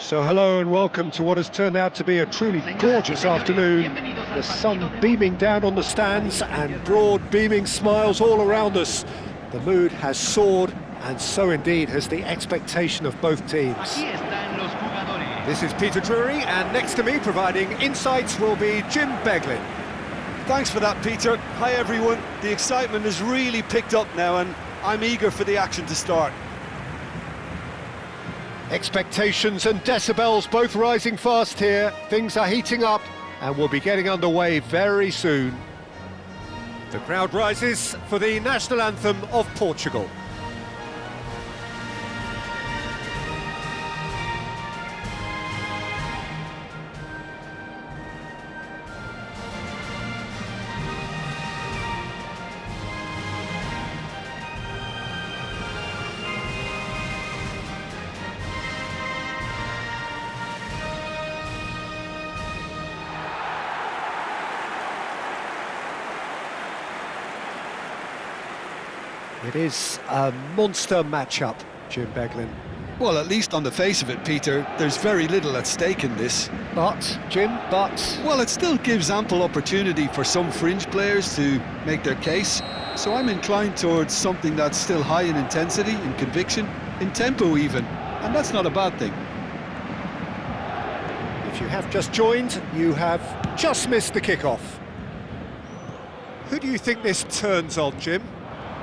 So hello and welcome to what has turned out to be a truly gorgeous afternoon. The sun beaming down on the stands and broad beaming smiles all around us. The mood has soared, and so indeed has the expectation of both teams. This is Peter Drury, and next to me providing insights will be Jim Beglin. Thanks for that, Peter. Hi everyone. The excitement has really picked up now and I'm eager for the action to start. Expectations and decibels both rising fast here. Things are heating up and we'll be getting underway very soon. The crowd rises for the national anthem of Portugal. It is a monster matchup, Jim Beglin. Well, at least on the face of it, Peter, there's very little at stake in this. But, Jim, Well, it still gives ample opportunity for some fringe players to make their case. So I'm inclined towards something that's still high in intensity, in conviction, in tempo even. And that's not a bad thing. If you have just joined, you have just missed the kickoff. Who do you think this turns on, Jim?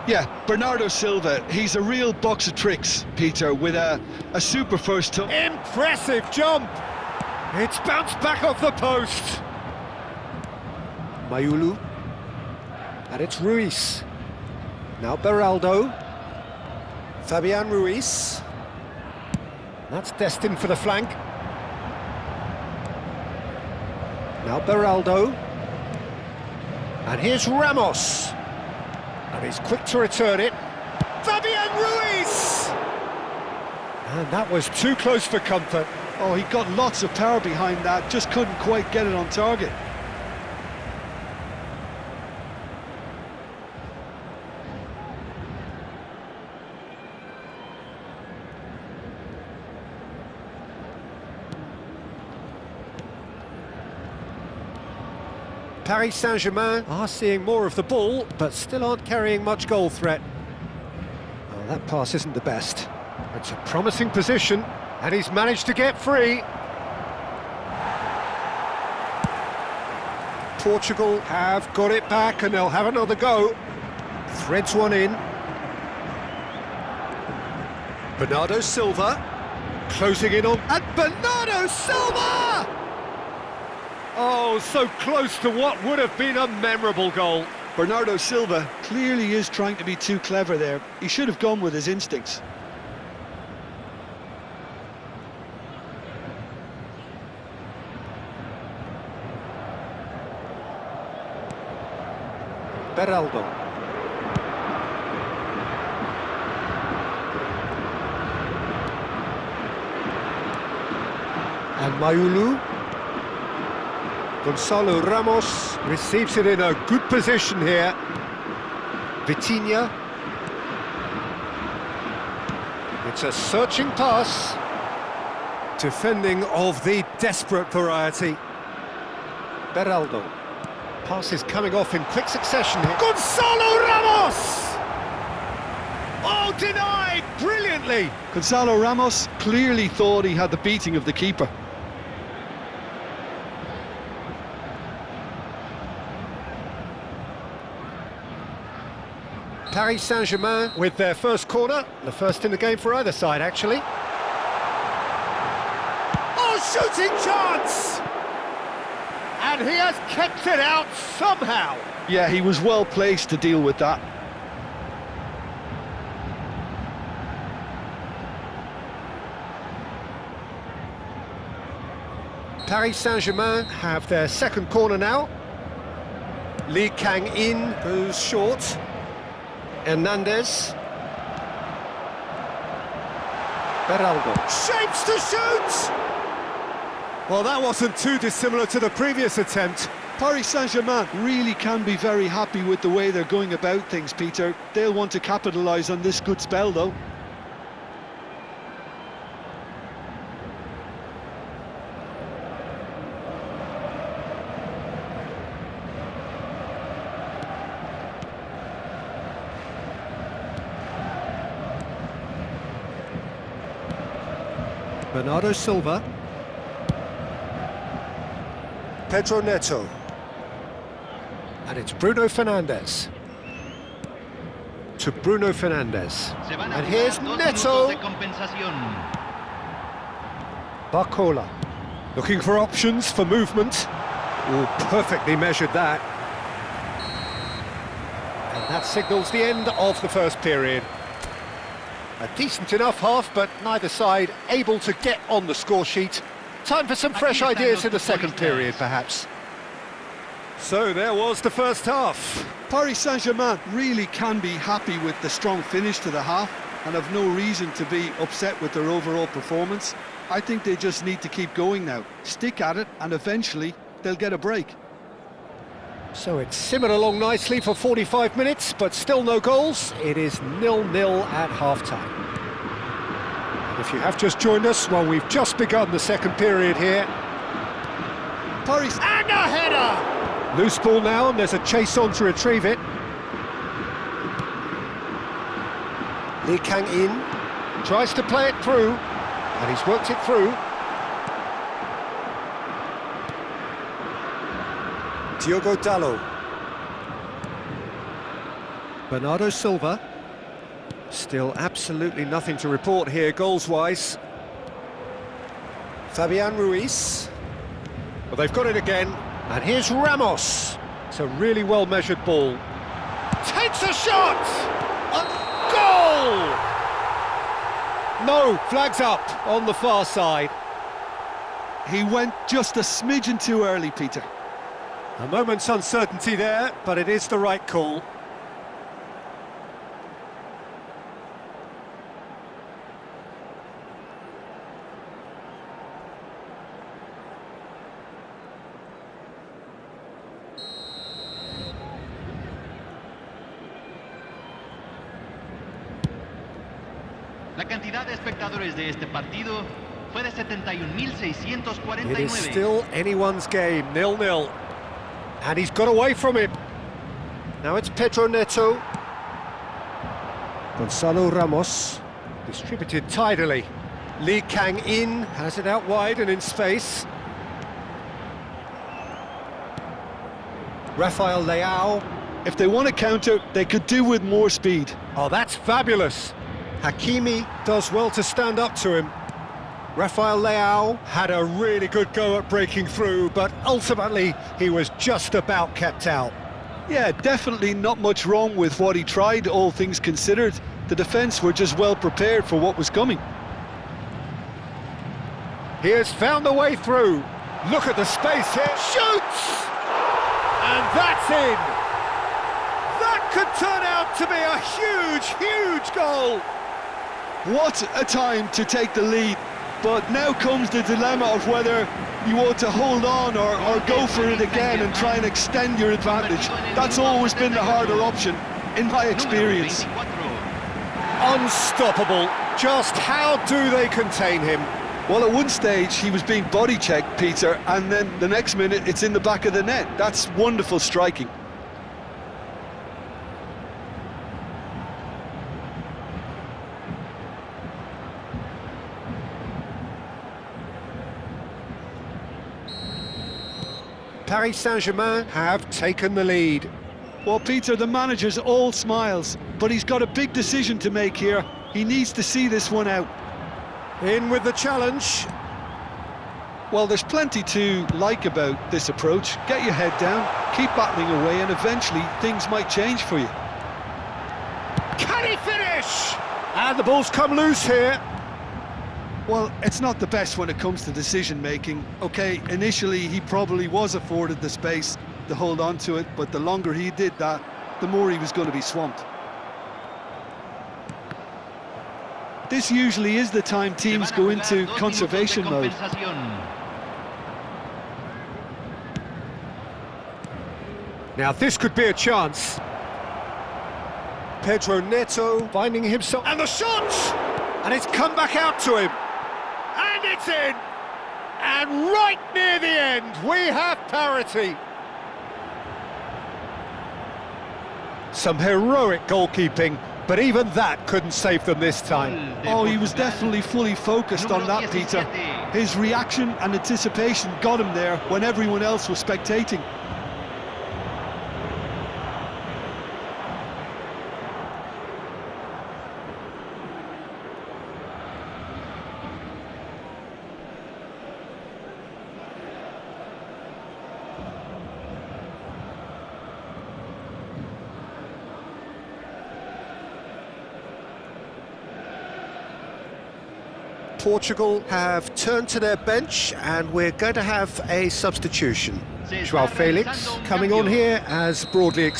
Yeah, Bernardo Silva, he's a real box of tricks, Peter, with a super first touch. Impressive jump! It's bounced back off the post. Mayulu. And it's Ruiz. Now Beraldo. Fabian Ruiz. That's destined for the flank. Now Beraldo. And here's Ramos. And he's quick to return it. Fabian Ruiz! And that was too close for comfort. Oh, he got lots of power behind that, just couldn't quite get it on target. Paris Saint-Germain are seeing more of the ball, but still aren't carrying much goal threat. Oh, that pass isn't the best. It's a promising position, and he's managed to get free. Portugal have got it back, and they'll have another go. Threads one in. Bernardo Silva, closing in on... And Bernardo Silva! Oh, so close to what would have been a memorable goal. Bernardo Silva clearly is trying to be too clever there. He should have gone with his instincts. Beraldo. And Mayulu. Gonzalo Ramos receives it in a good position here. Vitinha. It's a searching pass. Defending of the desperate variety. Beraldo. Pass is coming off in quick succession here. Gonzalo Ramos! Oh, denied brilliantly! Gonzalo Ramos clearly thought he had the beating of the keeper. Paris Saint-Germain with their first corner, the first in the game for either side, actually. Oh, shooting chance! And he has kept it out somehow. Yeah, he was well placed to deal with that. Paris Saint-Germain have their second corner now. Lee Kang-in goes short. Hernandez. Beraldo. Shapes to shoot! Well, that wasn't too dissimilar to the previous attempt. Paris Saint-Germain really can be very happy with the way they're going about things, Peter. They'll want to capitalise on this good spell, though. Bernardo Silva. Pedro Neto. And it's Bruno Fernandes. To Bruno Fernandes. And here's Neto. Barcola. Looking for options for movement. Oh, perfectly measured that. And that signals the end of the first period. A decent enough half, but neither side able to get on the score sheet. Time for some fresh ideas in the second period, perhaps. So there was the first half. Paris Saint-Germain really can be happy with the strong finish to the half and have no reason to be upset with their overall performance. I think they just need to keep going now, stick at it, and eventually they'll get a break. So it's simmered along nicely for 45 minutes, but still no goals. It is 0-0 at half-time. And if you have just joined us, well, we've just begun the second period here. Paris... And a header! Loose ball now, and there's a chase on to retrieve it. Lee Kang-in tries to play it through, and he's worked it through. Diogo Dalot. Bernardo Silva. Still absolutely nothing to report here goals-wise. Fabian Ruiz. Well, they've got it again. And here's Ramos. It's a really well-measured ball. Takes a shot! A goal! No, flags up on the far side. He went just a smidgen too early, Peter. A moment's uncertainty there, but it is the right call. La cantidad de espectadores de este partido fue de 71.649. It is still anyone's game, 0-0. And he's got away from him. Now it's Pedro Neto. Gonzalo Ramos. Distributed tidily. Lee Kang-in has it out wide and in space. Rafael Leao. If they want to counter, they could do with more speed. Oh, that's fabulous. Hakimi does well to stand up to him. Rafael Leao had a really good go at breaking through, but ultimately he was just about kept out. Yeah, definitely not much wrong with what he tried, all things considered. The defence were just well prepared for what was coming. He has found a way through. Look at the space here. Shoots! And that's in! That could turn out to be a huge, huge goal! What a time to take the lead. But now comes the dilemma of whether you ought to hold on or go for it again and try and extend your advantage. That's always been the harder option, in my experience. Unstoppable. Just how do they contain him? Well, at one stage he was being body-checked, Peter, and then the next minute it's in the back of the net. That's wonderful striking. Paris Saint-Germain have taken the lead. Well, Peter, the manager's all smiles, but he's got a big decision to make here. He needs to see this one out. In with the challenge. Well, there's plenty to like about this approach. Get your head down, keep battling away, and eventually things might change for you. Can he finish? And the ball's come loose here. Well, it's not the best when it comes to decision-making. OK, initially he probably was afforded the space to hold on to it, but the longer he did that, the more he was going to be swamped. This usually is the time teams go into conservation mode. Now this could be a chance. Pedro Neto finding himself, and the shot! And it's come back out to him. And it's in! And right near the end, we have parity. Some heroic goalkeeping, but even that couldn't save them this time. Oh, he was definitely fully focused on that, Peter. His reaction and anticipation got him there when everyone else was spectating. Portugal have turned to their bench and we're going to have a substitution. João Felix coming on here as broadly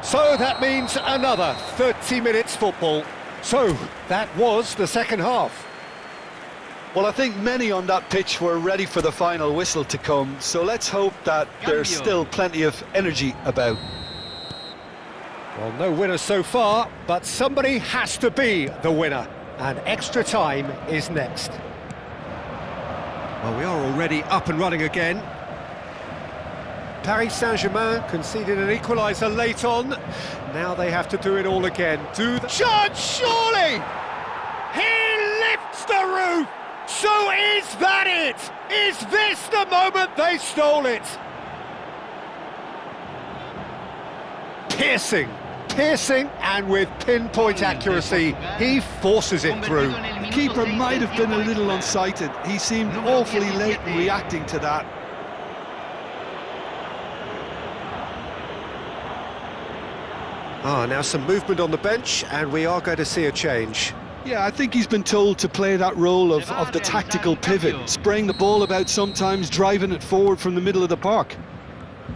so that means another 30 minutes football. So that was the second half. Well, I think many on that pitch were ready for the final whistle to come, so let's hope that there's still plenty of energy about. Well, no winner so far, but somebody has to be the winner. And extra time is next. Well, we are already up and running again. Paris Saint-Germain conceded an equaliser late on. Now they have to do it all again. Chance, surely! He lifts the roof! So is that it? Is this the moment they stole it? Piercing, and with pinpoint accuracy, he forces it through. The keeper might have been a little unsighted. He seemed awfully late in reacting to that. Now some movement on the bench, and we are going to see a change. Yeah, I think he's been told to play that role of the tactical pivot, spraying the ball about sometimes, driving it forward from the middle of the park.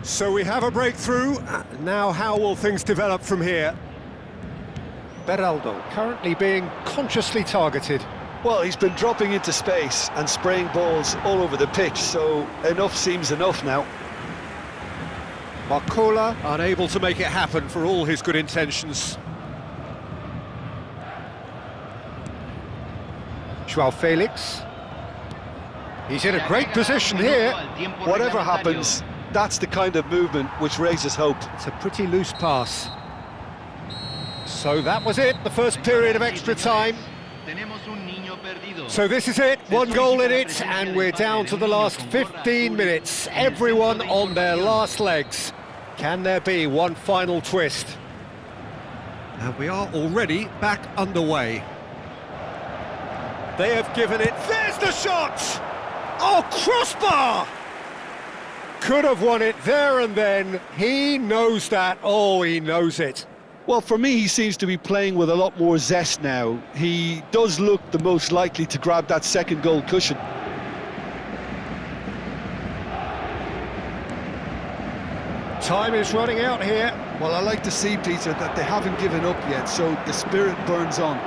So we have a breakthrough. Now how will things develop from here? Beraldo currently being consciously targeted. Well, he's been dropping into space and spraying balls all over the pitch, so enough seems enough now. Marcola unable to make it happen for all his good intentions. João Felix. He's in a great position here. Whatever happens, that's the kind of movement which raises hope. It's a pretty loose pass. So that was it, the first period of extra time. So this is it, one goal in it, and we're down to the last 15 minutes. Everyone on their last legs. Can there be one final twist? And we are already back underway. They have given it, there's the shot! Oh, crossbar! Could have won it there and then. He knows that. Oh, he knows it. Well, for me, he seems to be playing with a lot more zest now. He does look the most likely to grab that second goal cushion. Time is running out here. Well, I like to see, Peter, that they haven't given up yet, so the spirit burns on.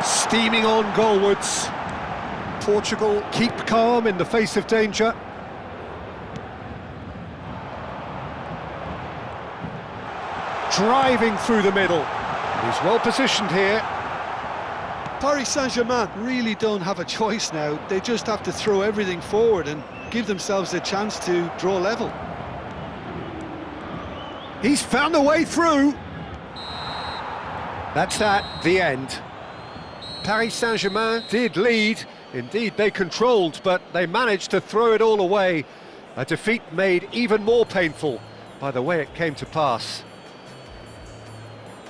Steaming on goalwards. Portugal keep calm in the face of danger. Driving through the middle. He's well positioned here. Paris Saint-Germain really don't have a choice now. They just have to throw everything forward and give themselves a chance to draw level. He's found a way through. That's the end. Paris Saint-Germain did lead. Indeed, they controlled, but they managed to throw it all away. A defeat made even more painful by the way it came to pass.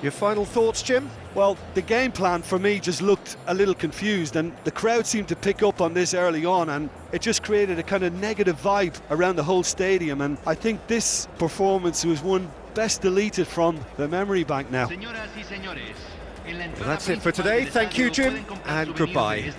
Your final thoughts, Jim? Well, the game plan for me just looked a little confused, and the crowd seemed to pick up on this early on, and it just created a kind of negative vibe around the whole stadium, and I think this performance was one best deleted from the memory bank now. Well, that's it for today. Thank you, Jim, and goodbye.